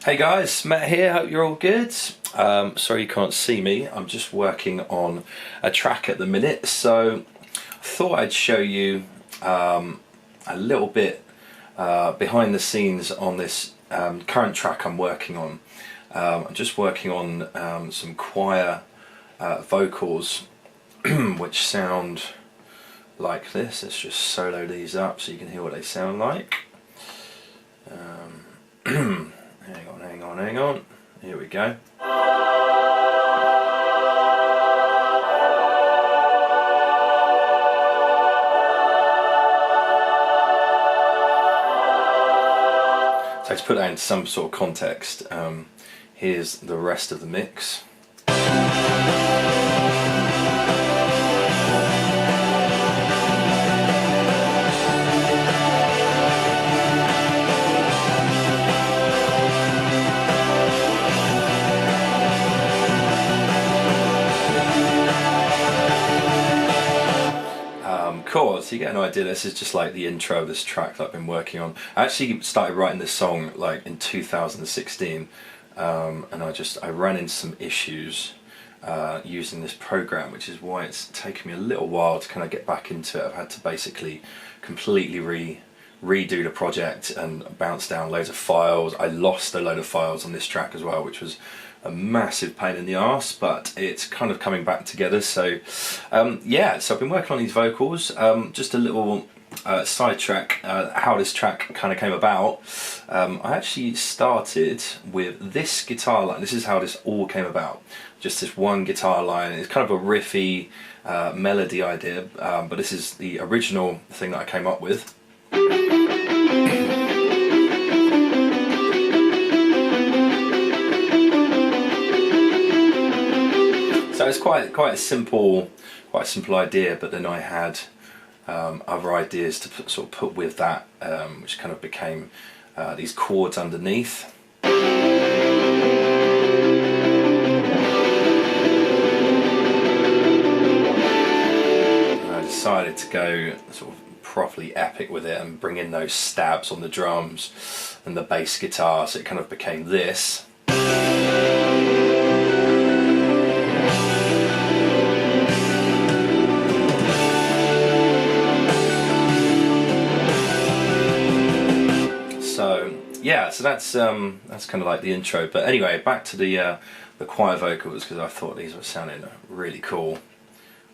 Hey guys, Matt here, hope you're all good. Sorry you can't see me, I'm just working on a track at the minute, so I thought I'd show you a little bit behind the scenes on this current track I'm working on. I'm just working on some choir vocals which sound like this. Let's just solo these up so you can hear what they sound like. Hang on, here we go. So to put that into some sort of context, here's the rest of the mix. Cool, so you get an idea. This is just like the intro of this track that I've been working on. I actually started writing this song like in 2016, and I ran into some issues using this program, which is why it's taken me a little while to kind of get back into it. I've had to basically completely redo the project and bounce down loads of files. I lost a load of files on this track as well, which was a massive pain in the arse, but it's kind of coming back together. So yeah, so I've been working on these vocals. Just a little sidetrack how this track kind of came about. I actually started with this guitar line. This is how this all came about. Just this one guitar line. It's kind of a riffy melody idea, but this is the original thing that I came up with. So it's quite a simple idea, but then I had other ideas to sort of put with that, which kind of became these chords underneath. And I decided to go sort of properly epic with it and bring in those stabs on the drums and the bass guitar, so it kind of became this. Yeah, so that's kind of like the intro. But anyway, back to the choir vocals, because I thought these were sounding really cool.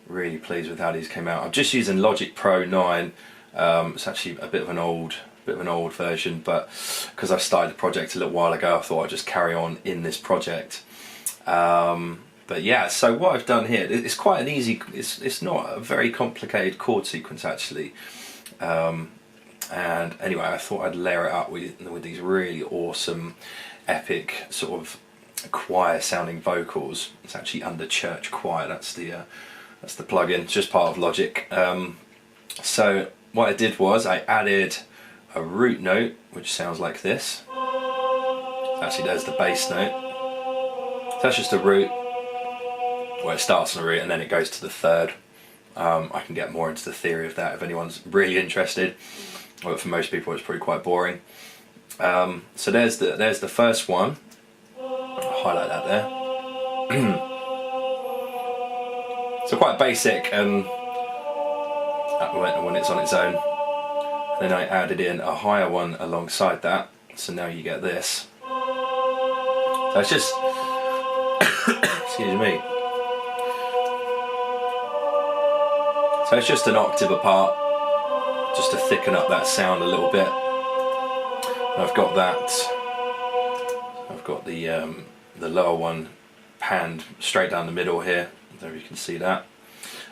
Really pleased with how these came out. I'm just using Logic Pro 9. It's actually a bit of an old version, but because I started the project a little while ago, I thought I'd just carry on in this project. But yeah, so what I've done here, it's quite an easy. It's not a very complicated chord sequence actually. And anyway, I thought I'd layer it up with these really awesome, epic sort of choir-sounding vocals. It's actually under church choir. That's the plugin. It's just part of Logic. So what I did was I added a root note, which sounds like this. Actually, there's the bass note. So that's just a root, where it starts on a root and then it goes to the third. I can get more into the theory of that if anyone's really interested. Well, for most people it's probably quite boring. So there's the first one. I'll highlight that there. So quite basic when it's on its own. Then I added in a higher one alongside that. So now you get this. So it's just excuse me. So it's just an octave apart, just to thicken up that sound a little bit. I've got the lower one panned straight down the middle here. I don't know if you can see that.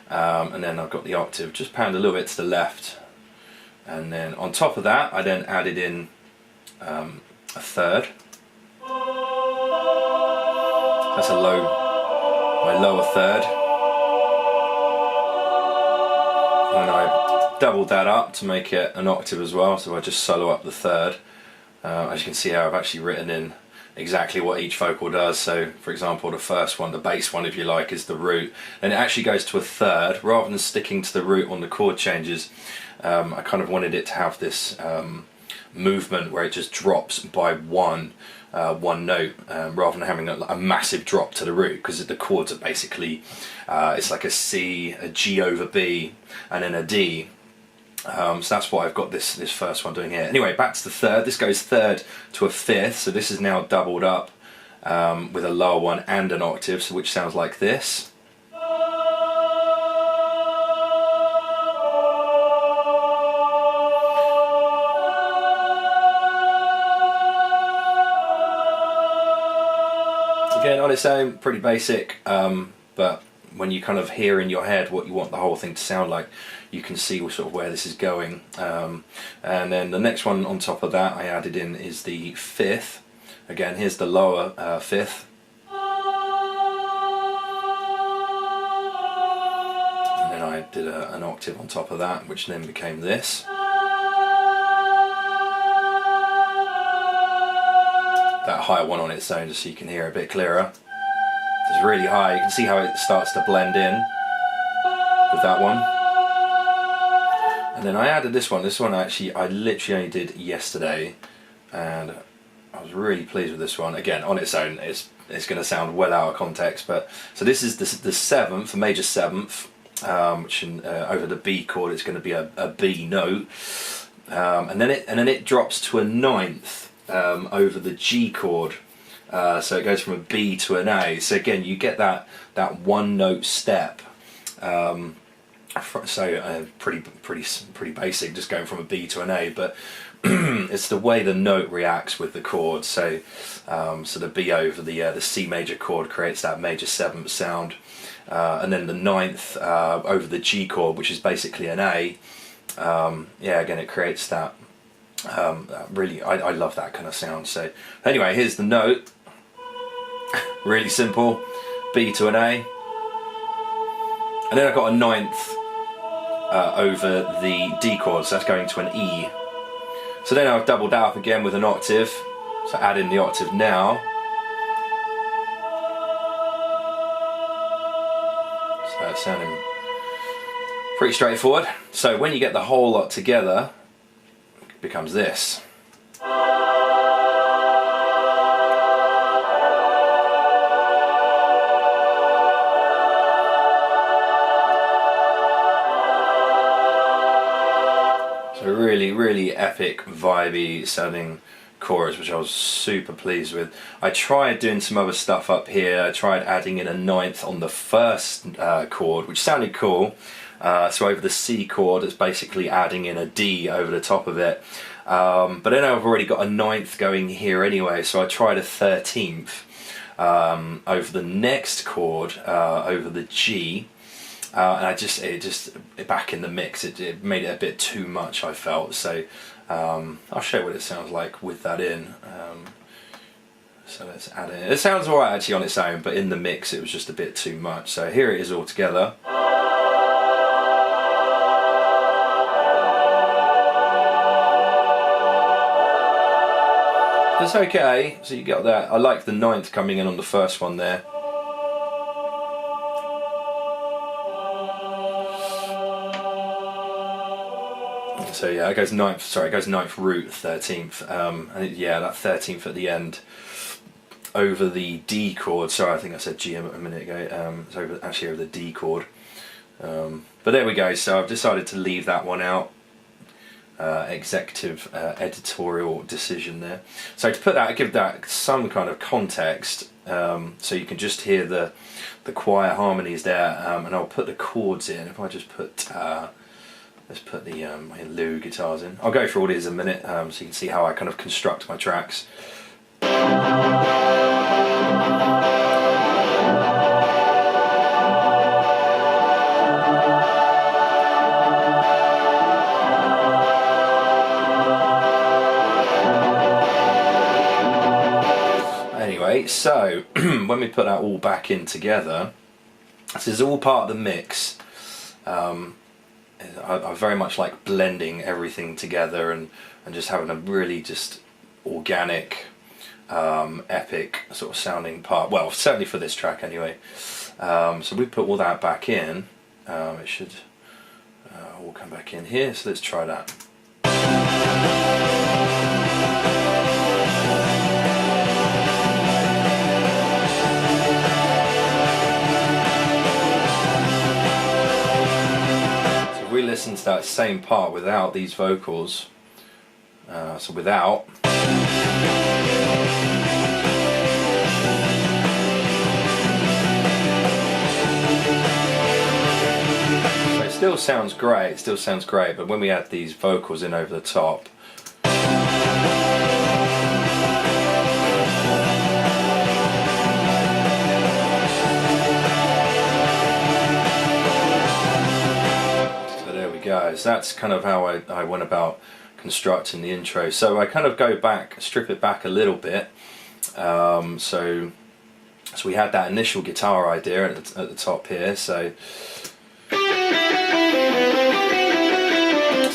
And then I've got the octave just panned a little bit to the left. And then on top of that, I then added in a third. That's my lower third. And I doubled that up to make it an octave as well, so I just solo up the third. As you can see here, I've actually written in exactly what each vocal does. So for example, the first one, the bass one if you like, is the root, and it actually goes to a third rather than sticking to the root on the chord changes. I kind of wanted it to have this movement where it just drops by one one note, rather than having a massive drop to the root, because the chords are basically, it's like a C, a G over B, and then a D. So that's what I've got this first one doing here. Anyway, back to the third. This goes third to a fifth, so this is now doubled up with a lower one and an octave, so which sounds like this. Again, on its own, pretty basic, but when you kind of hear in your head what you want the whole thing to sound like, you can see sort of where this is going. And then the next one on top of that I added in is the fifth. Again, here's the lower fifth. And then I did an octave on top of that, which then became this. That higher one on its own, just so you can hear a bit clearer. It's really high. You can see how it starts to blend in with that one. And then I added this one. This one actually I literally only did yesterday, and I was really pleased with this one. Again, on its own, it's going to sound well out of context, but so this is the seventh, a major seventh, which over the B chord it's going to be a B note, and then it drops to a ninth. Over the G chord, so it goes from a B to an A. So again, you get that one note step. Pretty basic, just going from a B to an A. But it's the way the note reacts with the chord. So so the B over the C major chord creates that major seventh sound, and then the ninth over the G chord, which is basically an A. Yeah, again, it creates that. Really, I love that kind of sound. So anyway, here's the note. Really simple, B to an A, and then I've got a ninth over the D chord, so that's going to an E. So then I've doubled that up again with an octave, so add in the octave now. So that's sounding pretty straightforward. So when you get the whole lot together, becomes this. So really epic, vibey sounding chorus, which I was super pleased with. I tried doing some other stuff up here. I tried adding in a ninth on the first chord, which sounded cool. So over the C chord, it's basically adding in a D over the top of it. But then I've already got a ninth going here anyway, so I tried a 13th over the next chord, over the G. And it just back in the mix, it made it a bit too much, I felt. So I'll show you what it sounds like with that in. So let's add it. It sounds alright actually on its own, but in the mix it was just a bit too much. So here it is all together. It's okay, so you got that. I like the ninth coming in on the first one there. So yeah, it goes ninth. Sorry, it goes ninth root, 13th, and yeah, that 13th at the end over the D chord. Sorry, I think I said G a minute ago. It's actually over the D chord. But there we go. So I've decided to leave that one out. Executive editorial decision there. So to put that, give that some kind of context, so you can just hear the choir harmonies there, and I'll put the chords in. If I just put let's put the my Lou guitars in. I'll go through all these in a minute, so you can see how I kind of construct my tracks. So when we put that all back in together, this is all part of the mix. I very much like blending everything together and just having a really just organic, epic sort of sounding part. Well, certainly for this track anyway. So we put all that back in. It should all come back in here. So let's try that. that same part without these vocals. So without. So it still sounds great, but when we add these vocals in over the top, guys, that's kind of how I went about constructing the intro. So I kind of go back, strip it back a little bit. So we had that initial guitar idea at the top here. So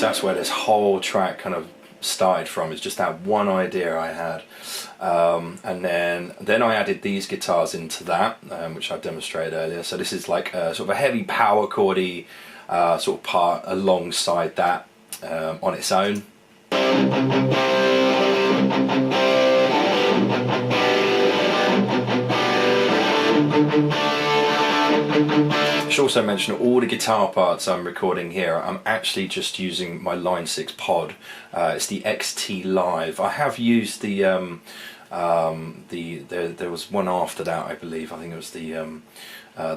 that's where this whole track kind of started from. It's just that one idea I had, and then I added these guitars into that, which I demonstrated earlier. So this is like a sort of a heavy power chordy sort of part alongside that on its own. I should also mention all the guitar parts I'm recording here, I'm actually just using my Line 6 pod. It's the XT Live. I have used there was one after that, I believe. I think it was the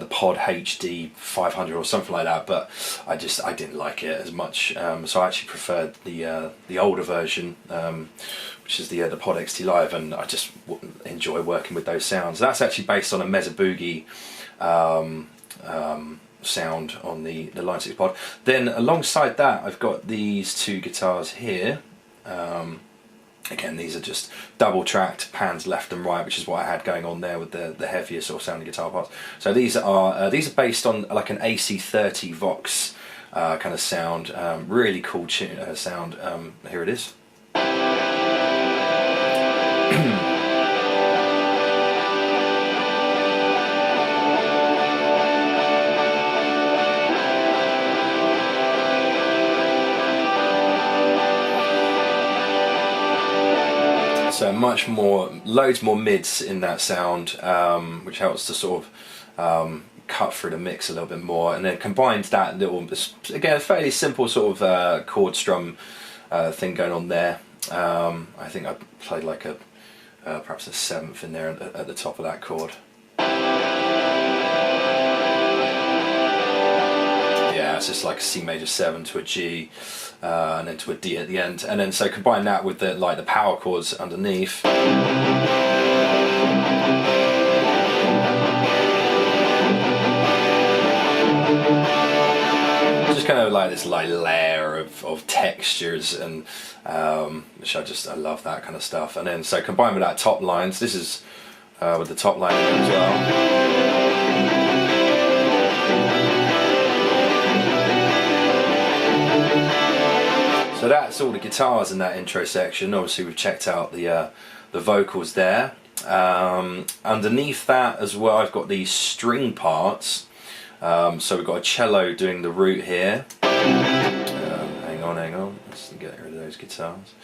Pod HD 500 or something like that, but I didn't like it as much, so I actually preferred the older version, which is the Pod XT Live, and I just enjoy working with those sounds. That's actually based on a Mesa Boogie sound on the Line 6 pod. Then alongside that I've got these two guitars here. Again, these are just double tracked pans left and right, which is what I had going on there with the heavier sort of sounding guitar parts. So these are based on like an AC30 Vox kind of sound. Really cool sound. Here it is. So loads more mids in that sound, which helps to sort of cut through the mix a little bit more, and then combined that little, again, fairly simple sort of chord strum thing going on there. I think I played like perhaps a seventh in there at the top of that chord. Yeah, it's just like a C major 7 to a G, and then to a D at the end, and then so combine that with the power chords underneath. Just kind of like this layer of textures, and which I love that kind of stuff. And then so combined with that top lines, this is with the top line as well. So that's all the guitars in that intro section. Obviously we've checked out the vocals there. Underneath that as well, I've got these string parts. So we've got a cello doing the root here. Hang on, let's get rid of those guitars.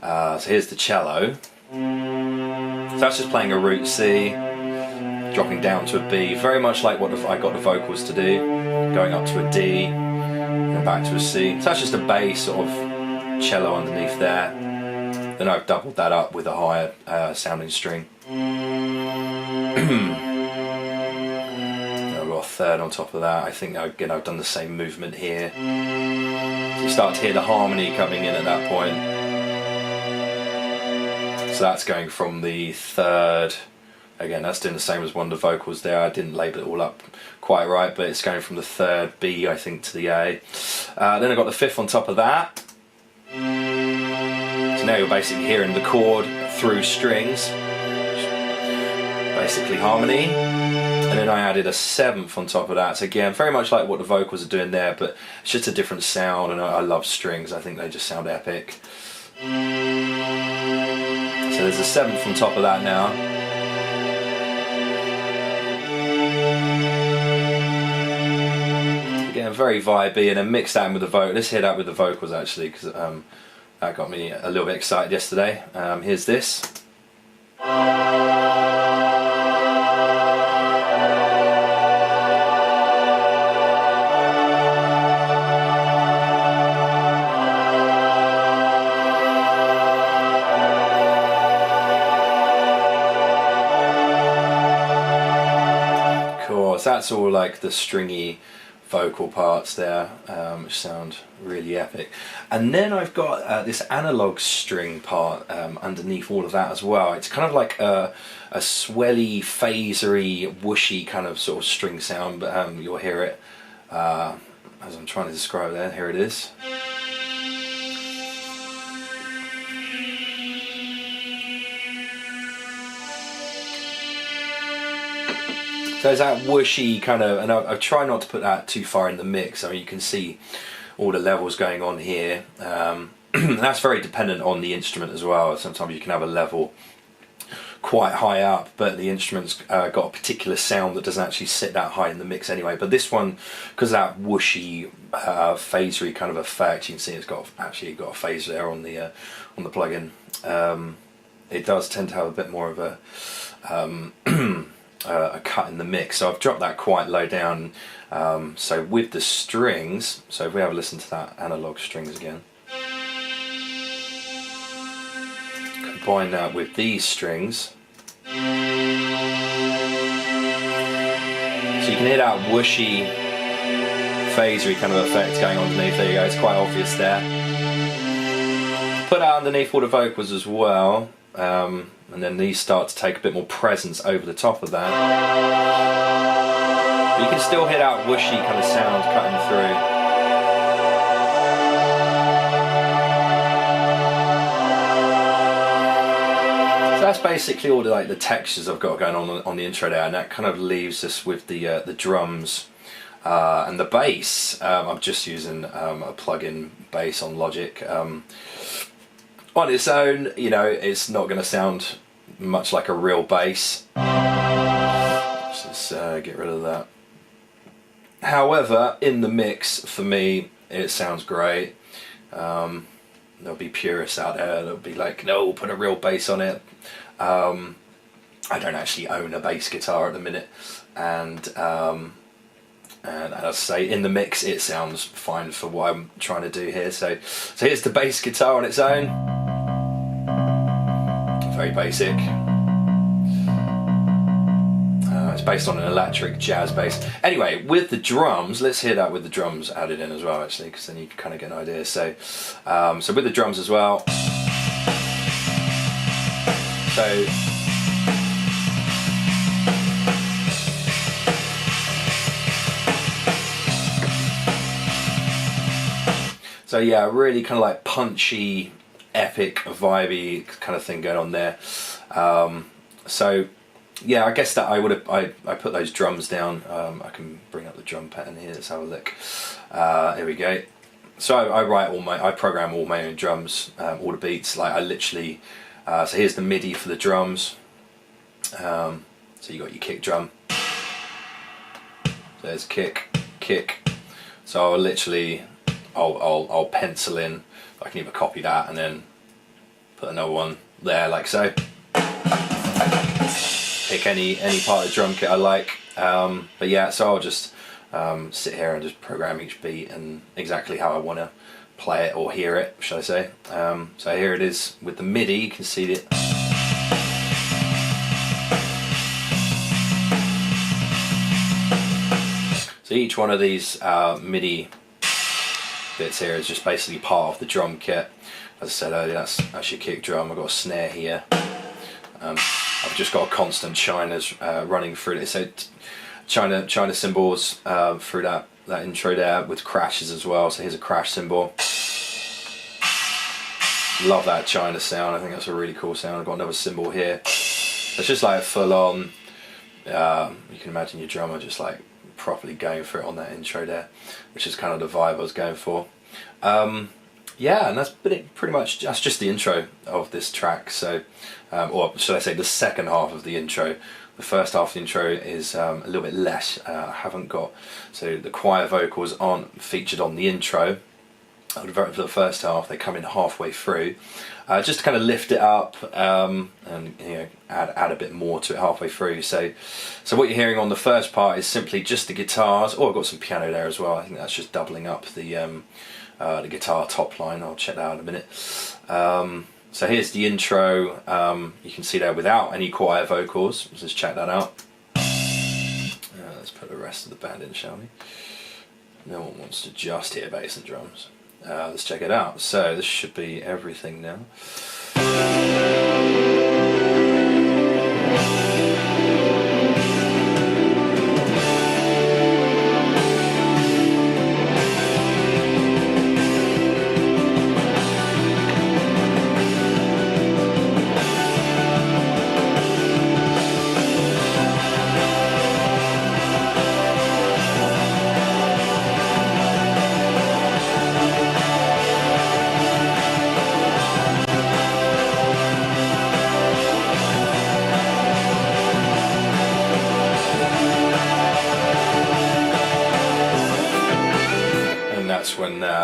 So here's the cello. So that's just playing a root C, dropping down to a B, very much like what I got the vocals to do, going up to a D, and back to a C. So that's just a bass sort of cello underneath there. Then I've doubled that up with a higher sounding string. I've got a third on top of that. I think again I've done the same movement here. So you start to hear the harmony coming in at that point. So that's going from the third. Again, that's doing the same as one of the vocals there. I didn't label it all up quite right, but it's going from the third B, I think, to the A. Then I've got the fifth on top of that. So now you're basically hearing the chord through strings, basically harmony. And then I added a seventh on top of that. So again, very much like what the vocals are doing there, but it's just a different sound, and I love strings. I think they just sound epic. So there's a seventh on top of that now. Again, very vibey, and then mix that in with the vocal. Let's hear that with the vocals actually, because that got me a little bit excited yesterday. Here's this. well. So that's all like the stringy vocal parts there, which sound really epic. And then I've got this analog string part underneath all of that as well. It's kind of like a swelly, phasery, whooshy kind of sort of string sound, but you'll hear it as I'm trying to describe there. Here it is. So there's that whooshy kind of, and I try not to put that too far in the mix. I mean, you can see all the levels going on here. And that's very dependent on the instrument as well. Sometimes you can have a level quite high up, but the instrument's got a particular sound that doesn't actually sit that high in the mix anyway. But this one, because of that whooshy, phasery kind of effect, you can see it's got a phase there on the plugin. It does tend to have a bit more of a cut in the mix, so I've dropped that quite low down. So with the strings, so if we have a listen to that analog strings again, combine that with these strings, so you can hear that whooshy, phasery kind of effect going on underneath. There you go, it's quite obvious there. Put that underneath all the vocals as well. And then these start to take a bit more presence over the top of that. But you can still hear that whooshy kind of sound cutting through. So that's basically all the textures I've got going on the intro there, and that kind of leaves us with the drums and the bass. I'm just using a plug-in bass on Logic. On its own, you know, it's not going to sound much like a real bass. Let's just get rid of that. However, in the mix, for me, it sounds great. There'll be purists out there that'll be like, no, put a real bass on it. I don't actually own a bass guitar at the minute, and as I say, in the mix, it sounds fine for what I'm trying to do here. So here's the bass guitar on its own. Very basic. It's based on an electric jazz bass. Anyway, with the drums, let's hear that with the drums added in as well, actually, because then you can kind of get an idea. So with the drums as well. So yeah, really kind of like punchy, epic, vibey kind of thing going on there. So yeah, I guess that I put those drums down. I can bring up the drum pattern here. Let's have a look. Here we go. So I program all my own drums, all the beats. Like I literally. So here's the MIDI for the drums. So you got your kick drum. There's kick. So I'll pencil in. I can either copy that and then put another one there, like so. Pick any part of the drum kit I like. But yeah, so I'll just sit here and just program each beat and exactly how I want to play it or hear it, should I say. So here it is with the MIDI. You can see it. So each one of these MIDI bits here is just basically part of the drum kit. As I said earlier, that's your kick drum. I've got a snare here. I've just got a constant China's running through it. So China cymbals through that intro there with crashes as well. So here's a crash cymbal. Love that China sound. I think that's a really cool sound. I've got another cymbal here. It's just like full on. You can imagine your drummer just like properly going for it on that intro there, which is kind of the vibe I was going for. Yeah, and that's pretty much, that's just the intro of this track. So, or should I say the second half of the intro. The first half of the intro is a little bit less. I haven't got, so the choir vocals aren't featured on the intro. For the first half, they come in halfway through, just to kind of lift it up and add a bit more to it halfway through. So what you're hearing on the first part is simply just the guitars. Oh, I've got some piano there as well. I think that's just doubling up the guitar top line. I'll check that out in a minute. So here's the intro. You can see there without any choir vocals. Let's just check that out. Let's put the rest of the band in, shall we? No one wants to just hear bass and drums. Let's check it out. So this should be everything now.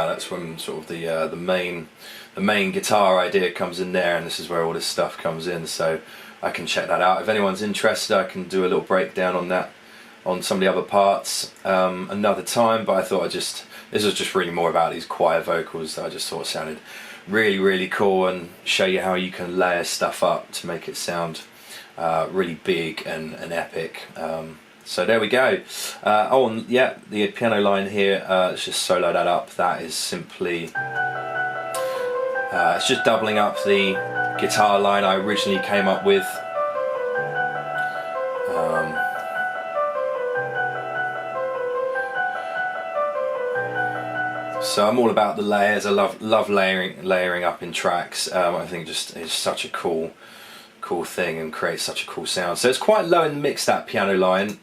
That's when sort of the main guitar idea comes in there, and this is where all this stuff comes in. So I can check that out if anyone's interested. I can do a little breakdown on that, on some of the other parts another time. But I thought this was just really more about these choir vocals that I just thought sounded really cool, and show you how you can layer stuff up to make it sound really big and epic. So there we go. Oh, and yeah, the piano line here, let's just solo that up. That is simply, it's just doubling up the guitar line I originally came up with. So I'm all about the layers. I love layering up in tracks. I think just it's such a cool thing and creates such a cool sound. So it's quite low in the mix, that piano line.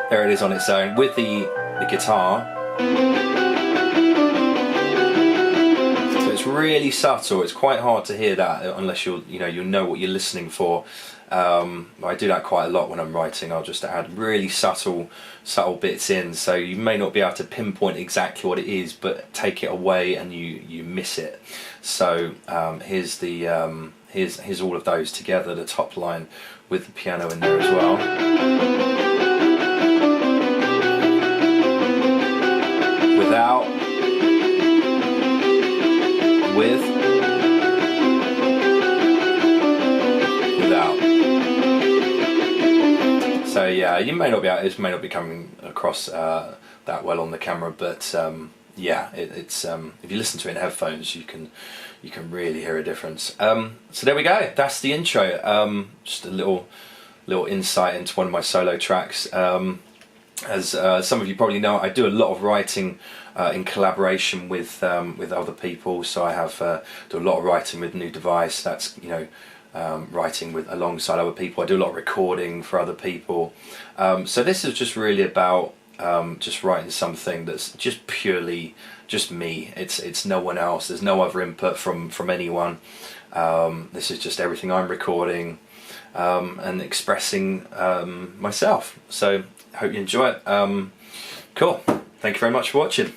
There it is on its own with the guitar. So it's really subtle. It's quite hard to hear that unless you know what you're listening for. I do that quite a lot when I'm writing. I'll just add really subtle bits in, so you may not be able to pinpoint exactly what it is, but take it away and you miss it. So here's all of those together, the top line with the piano in there as well. Without, with, without. So yeah, this may not be coming across that well on the camera, but yeah, it's if you listen to it in headphones, you can really hear a difference. So there we go. That's the intro. Just a little insight into one of my solo tracks. As some of you probably know, I do a lot of writing in collaboration with other people. So I have do a lot of writing with New Device. That's writing alongside other people. I do a lot of recording for other people. So this is just really about just writing something that's just purely just me. It's no one else. There's no other input from anyone. This is just everything I'm recording and expressing myself. So hope you enjoy it. Cool. Thank you very much for watching.